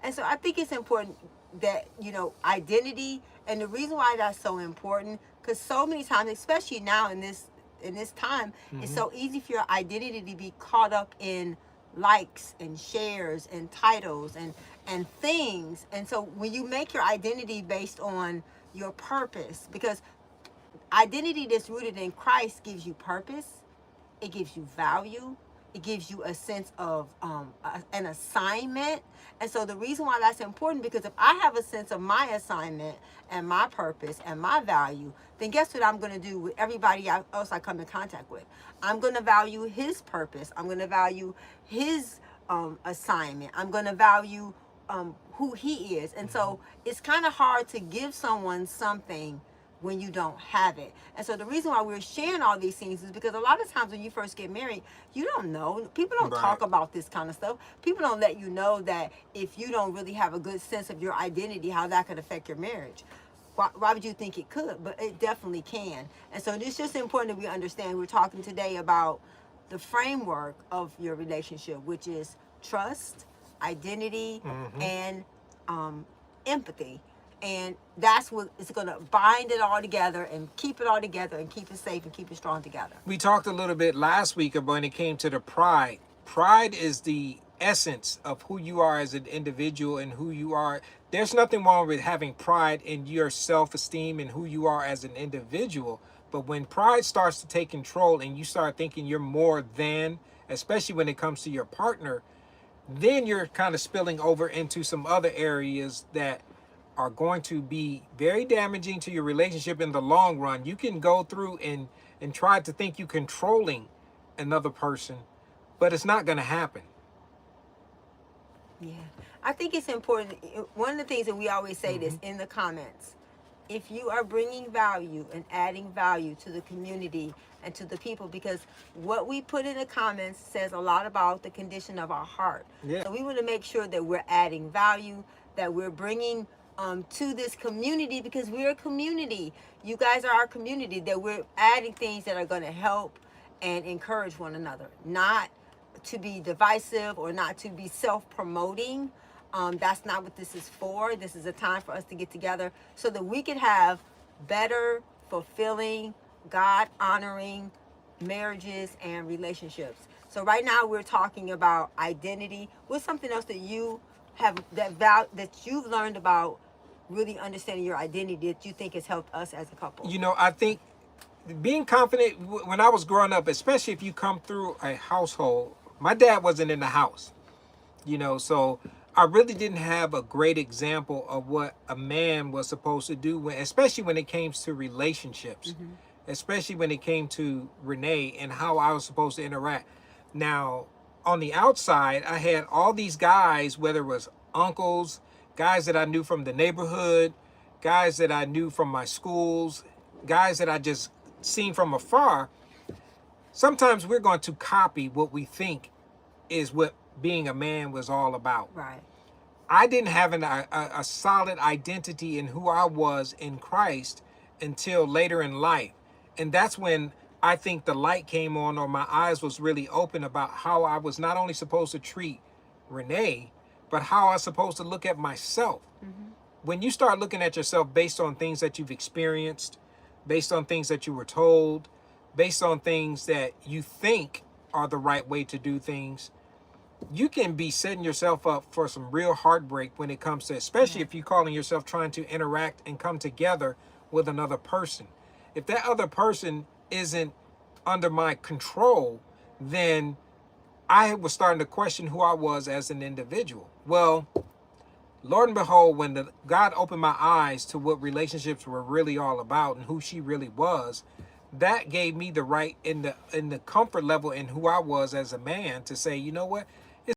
And so I think it's important that, identity, and the reason why that's so important, because so many times, especially now in this time, it's so easy for your identity to be caught up in likes and shares and titles and things. And so when you make your identity based on your purpose, because identity that's rooted in Christ gives you purpose, it gives you value, it gives you a sense of an assignment. And so the reason why that's important, because if I have a sense of my assignment and my purpose and my value, then guess what I'm going to do with everybody else I come in contact with? I'm going to value his purpose. I'm going to value his assignment. I'm going to value who he is. And so it's kind of hard to give someone something when you don't have it. And so the reason why we're sharing all these things is because a lot of times when you first get married, you don't know. People don't talk about this kind of stuff. People don't let you know that if you don't really have a good sense of your identity, how that could affect your marriage. Why would you think it could? But it definitely can. And so it's just important that we understand. We're talking today about the framework of your relationship, which is trust, identity, and empathy. And that's what is going to bind it all together and keep it all together and keep it safe and keep it strong together. We talked a little bit last week about when it came to the pride. Pride is the essence of who you are as an individual and who you are. There's nothing wrong with having pride in your self-esteem and who you are as an individual. But when pride starts to take control and you start thinking you're more than, especially when it comes to your partner, then you're kind of spilling over into some other areas that are going to be very damaging to your relationship in the long run. You can go through and try to think you controlling another person, but it's not going to happen. Yeah. I think it's important. One of the things that we always say this in the comments, if you are bringing value and adding value to the community and to the people, because what we put in the comments says a lot about the condition of our heart. Yeah. So we want to make sure that we're adding value, that we're bringing to this community, because we're a community. You guys are our community, that we're adding things that are going to help and encourage one another, not to be divisive or not to be self-promoting. That's not what this is for. This is a time for us to get together so that we can have better, fulfilling, God-honoring marriages and relationships. So right now we're talking about identity. What's something else that you have that you've learned about really understanding your identity that you think has helped us as a couple? I think being confident when I was growing up, especially if you come through a household, my dad wasn't in the house, so I really didn't have a great example of what a man was supposed to do, especially when it came to relationships, especially when it came to Renee and how I was supposed to interact. Now, on the outside, I had all these guys, whether it was uncles, guys that I knew from the neighborhood, guys that I knew from my schools, guys that I just seen from afar. Sometimes we're going to copy what we think is what being a man was all about. Right. I didn't have a solid identity in who I was in Christ until later in life. And that's when I think the light came on, or my eyes was really open about how I was not only supposed to treat Renee, but how I was supposed to look at myself. When you start looking at yourself based on things that you've experienced, based on things that you were told, based on things that you think are the right way to do things, you can be setting yourself up for some real heartbreak when it comes to, especially if you're calling yourself trying to interact and come together with another person. If that other person isn't under my control, then I was starting to question who I was as an individual. Well, Lord and behold, when God opened my eyes to what relationships were really all about and who she really was, that gave me the right in the comfort level in who I was as a man to say, you know what?